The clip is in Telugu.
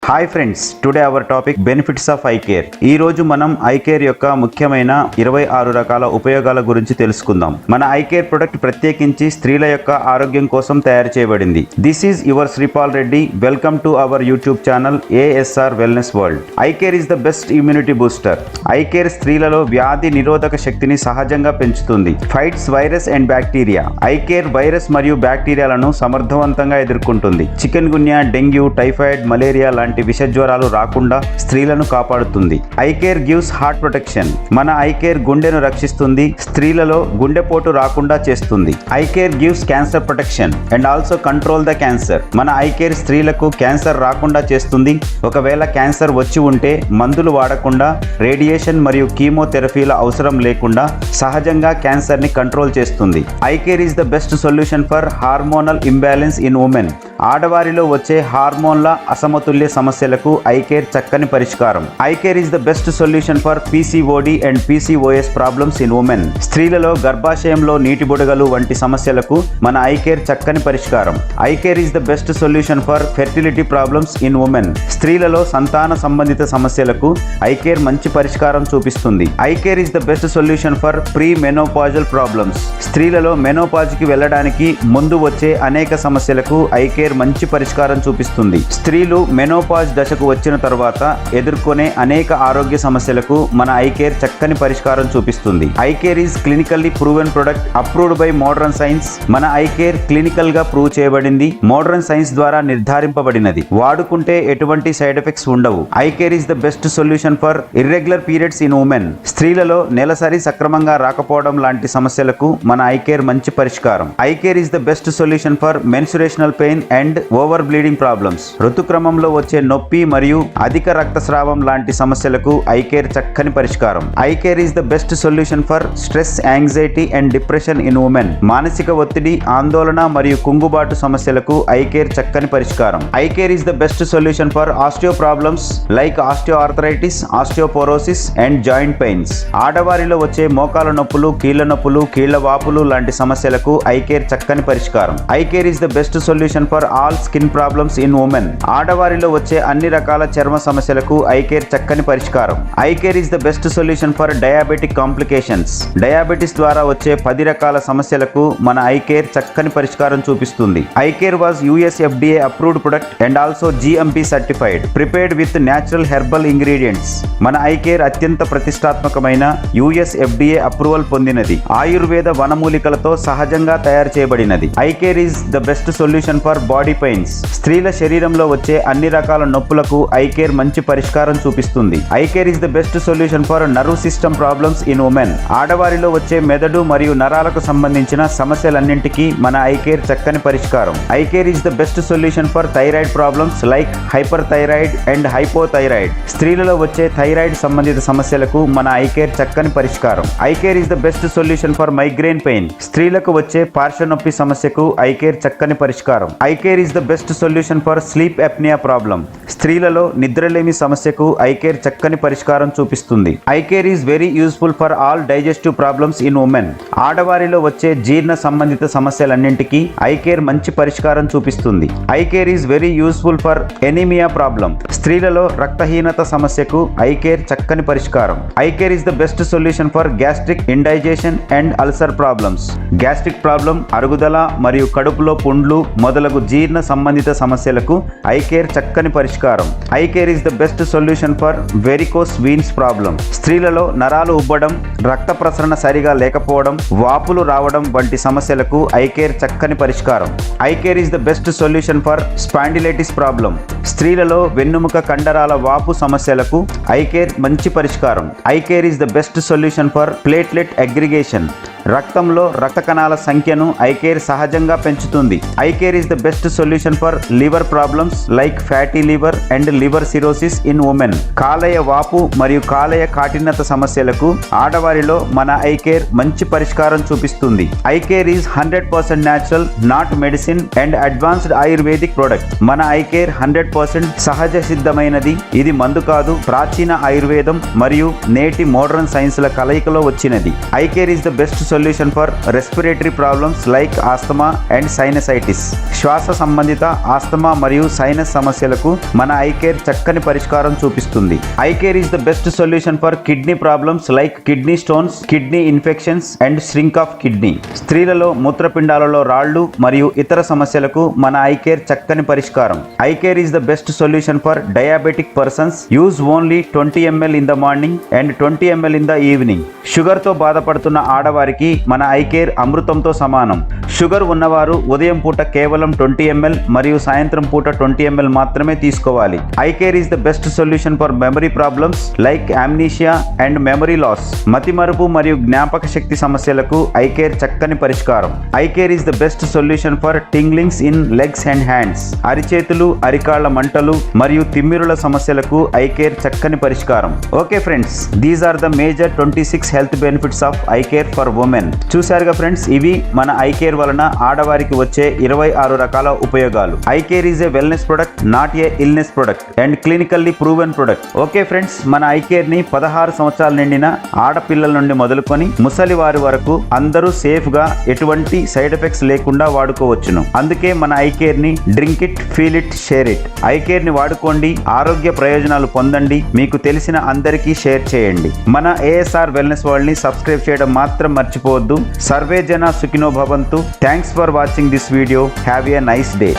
Hi friends, today our topic benefits of I care. ఈ రోజు మనం ఐ కేర్ యొక్క ముఖ్యమైన 26 రకాల ఉపయోగాల గురించి తెలుసుకుందాం. మన ఐ కేర్ ప్రొడక్ట్ ప్రత్యేకించి స్త్రీల యొక్క ఆరోగ్యం కోసం తయారు చేయబడింది. This is your Sripal Reddy. Welcome to our YouTube channel ASR wellness world. I care is the best immunity booster. I care స్త్రీలలో వ్యాధి నిరోధక శక్తిని సహజంగా పెంచుతుంది. Fights virus and bacteria. I care virus మరియు బ్యాక్టీరియాలను సమర్థవంతంగా ఎదుర్కొంటుంది. చికెన్ గున్యా, డెంగ్యూ, టైఫాయిడ్, మలేరియా లాంటి విష జ్వరాలు రాకుండా స్త్రీలను కాపాడుతుంది. I care gives heart protection. మన ఐ కేర్ గుండెను రక్షిస్తుంది, స్త్రీలలో గుండెపోటు రాకుండా చేస్తుంది. I care gives cancer protection and also control the cancer. మన ఐ కేర్ స్త్రీలకు క్యాన్సర్ రాకుండా చేస్తుంది. ఒకవేళ క్యాన్సర్ వచ్చి ఉంటే మందులు వాడకుండా, రేడియేషన్ మరియు కీమోథెరపీల అవసరం లేకుండా సహజంగా క్యాన్సర్ ని కంట్రోల్ చేస్తుంది. I care is the best solution for hormonal imbalance in women. ఆడవారిలో వచ్చే హార్మోన్ల అసమతుల్య సమస్యలకు ఐ కేర్ చక్కని పరిష్కారం. I care is the best solution for PCOD and PCOS problems in women. స్త్రీలలో గర్భాశయంలో నీటి బుడగలు వంటి సమస్యలకు మన ఐ కేర్ చక్కని పరిష్కారం. I care is the best solution for fertility problems in women. స్త్రీలలో సంతాన సంబంధిత సమస్యలకు ఐ కేర్ మంచి పరిష్కారం చూపిస్తుంది. I care is the best solution for pre menopausal problems. స్త్రీలలో మెనోపాజ్ కి వెళ్ళడానికి ముందు వచ్చే అనేక సమస్యలకు ఐ కేర్ మంచి పరిష్కారం చూపిస్తుంది. స్త్రీలు మెనోపాజ్ దశకు వచ్చిన తర్వాత ఎదుర్కొనే అనేక ఆరోగ్య సమస్యలకు మన ఐ కేర్ చక్కని పరిష్కారం చూపిస్తుంది. I care is clinically proven product approved by modern science. మన ఐ కేర్ క్లినికల్ గా ప్రూవ్ చేయబడింది, మోడర్న్ సైన్స్ ద్వారా నిర్ధారింపబడినది. వాడుకుంటే ఎటువంటి సైడ్ ఎఫెక్ట్స్ ఉండవు. I care is the best solution for irregular periods in women. స్త్రీలలో నెలసరి సక్రమంగా రాకపోవడం లాంటి సమస్యలకు మన ఐ కేర్ మంచి పరిష్కారం. I care is the best solution for menstrual pain and over bleeding problems. ఋతుక్రమంలో వచ్చే నొప్పి మరియు అధిక రక్తస్రావం లాంటి సమస్యలకు ఐ కేర్ చక్కని పరిష్కారం. I care is the best solution for stress, anxiety and depression in women. మానసిక ఒత్తిడి, ఆందోళన మరియు కుంగుబాటు సమస్యలకు ఐ కేర్ చక్కని పరిష్కారం. I care is the best solution for osteo problems like osteo arthritis, osteoporosis and joint pains. ఆడవారిలో వచ్చే మోకాల నొప్పులు, కీళ్ల నొప్పులు, కీళ్ల వాపులు లాంటి సమస్యలకు ఐ కేర్ చక్కని పరిష్కారం. I care is the best solution for all skin problems in women. ఆడవారిలో వచ్చే అన్ని రకాల చర్మ సమస్యలకు ఐ కేర్ చక్కని పరిష్కారం. I care is the best solution for diabetic complications. Diabetes ద్వారా వచ్చే 10 రకాల సమస్యలకు మన ఐ కేర్ చక్కని పరిష్కారం చూపిస్తుంది. I care was US FDA approved product and also GMP certified, prepared with natural herbal ingredients. మన ఐ కేర్ అత్యంత ప్రతిష్టాత్మకమైన US FDA అప్రూవల్ పొందినది. ఆయుర్వేద వనమూలికలతో సహజంగా తయారు చేయబడినది. I care is the best solution for body pains. స్త్రీల శరీరంలో వచ్చే అన్ని రకాల నొప్పులకు ఐ కేర్ మంచి పరిష్కారం చూపిస్తుంది. I care is the best solution for nerve system problems in women. ఆడవారిలో వచ్చే మెదడు మరియు నరాలకు సంబంధించిన సమస్యలన్నింటికీ మన ఐ కేర్ చక్కని పరిష్కారం. I care is the best solution for thyroid problems like hyper thyroid and hypothyroid. స్త్రీలలో వచ్చే థైరాయిడ్ సంబంధిత సమస్యలకు మన ఐ కేర్ చక్కని పరిష్కారం. I care is the best solution for migraine pain. స్త్రీలకు వచ్చే పార్శ్వ నొప్పి సమస్యకు ఐ కేర్ చక్కని పరిష్కారం. I care is the best solution for sleep apnoea problem. స్త్రీలలో నిద్రలేమి సమస్యకు ఐ కేర్ చక్కని పరిష్కారం చూపిస్తుంది. I care is very useful for all digestive problems in women. ఆడవారిలో వచ్చే జీర్ణ సంబంధిత సమస్యలన్నింటికీ ఐ కేర్ మంచి పరిష్కారం చూపిస్తుంది. I care is very useful for anaemia problem. స్త్రీలలో రక్తహీనత సమస్యకు ఐ కేర్ చక్కని పరిష్కారం. I care is the best solution for gastric indigestion and ulcer problems. Gastric problem, అరుగుదల మరియు కడుపులో పుండ్లు మొదలగు జీర్ణ సంబంధిత సమస్యలకు ఐ కేర్ చక్కని పరిష్కారం. I care is the best solution for varicose veins problem. స్త్రీలలో నరాలు ఉబ్బడం, రక్త ప్రసరణ సరిగా లేకపోవడం, వాపులు రావడం వంటి సమస్యలకు ఐ కేర్ చక్కని పరిష్కారం. I care is the best solution for spondylitis problem. స్త్రీలలో వెన్నుముక కండరాల వాపు సమస్యలకు ఐ కేర్ మంచి పరిష్కారం. I care is the best solution for platelet aggregation. రక్తంలో రక్త కణాల సంఖ్యను ఐ కేర్ సహజంగా పెంచుతుంది. I care is the best solution for liver problems like fatty liver and liver cirrhosis in women. కాలేయ వాపు మరియు కాలేయ కాఠిన్యత సమస్యలకు ఆడవారిలో మన ఐ కేర్ మంచి పరిష్కారం చూపిస్తుంది. I care is 100% natural, not medicine and advanced ayurvedic product. మన ఐ కేర్ 100% సహజ సిద్ధమైనది. ఇది మందు కాదు, ప్రాచీన ఆయుర్వేదం మరియు నేటి మోడర్న్ సైన్స్ల కలయికలో వచ్చినది. I care is the best solution for respiratory problems like asthma and sinusitis. శ్వాస సంబంధిత ఆస్తమా మరియు సైనస్ సమస్యలకు మన మన ఐకేర్ చక్కని పరిష్కారం చూపిస్తుంది. ICare is the best solution for kidney problems like kidney stones, kidney infections and shrink of kidney. స్త్రీలలో మూత్రపిండాలలో రాళ్లు మరియు ఇతర సమస్యలకు మన ఐకేర్ చక్కని పరిష్కారం. I care is the best solution for diabetic persons. Use only 20 ml in the morning and 20 ml in the evening. Sugar తో బాధపడుతున్న ఆడవారికి మన ఐకేర్ అమృతంతో సమానం. షుగర్ ఉన్నవారు ఉదయం పూట కేవలం 20 ml మరియు సాయంత్రం పూట 20 ml మాత్రమే తీసుకోవాలి. I care is the best solution for memory problems like amnesia and memory loss. మతిమరుపు మరియు జ్ఞాపక శక్తి సమస్యలకు ఐకేర్ చక్కని పరిష్కారం. I care is the best solution for tinglings in legs and hands. అరిచేతులు, అరికాళ్ల మంటలు మరియు తిమ్మిరుల సమస్యలకు ఐకేర్ చక్కని పరిష్కారం. Okay friends, these are the major 26 health benefits of I care for women. చూశారుగా ఫ్రెండ్స్, ఇవి మన ఐకేర్ వలన ఆడవారికి వచ్చే 26 రకాల ఉపయోగాలు. ICare is a wellness product, not a illness product and clinically proven product. Okay friends, మన ఐకేర్ ని 16 సంవత్సరాలు నిండిన ఆడపిల్లల నుండి మొదలుకొని ముసలి వారి వరకు అందరూ సేఫ్ గా ఎటువంటి సైడ్ ఎఫెక్ట్స్ లేకుండా వాడుకోవచ్చును. అందుకే మన ఐకేర్ ని drink it, feel it, share it. ICare ని వాడుకోండి, ఆరోగ్య ప్రయోజనాలు పొందండి, మీకు తెలిసిన అందరికీ షేర్ చేయండి. మన ఏఎస్ఆర్ వెల్నెస్ వరల్డ్ ని సబ్స్క్రైబ్ చేయడం మాత్రం మర్చిపోవద్దు. సర్వే జన సుఖినో భవంతు. Thanks for watching this video. Have a nice day.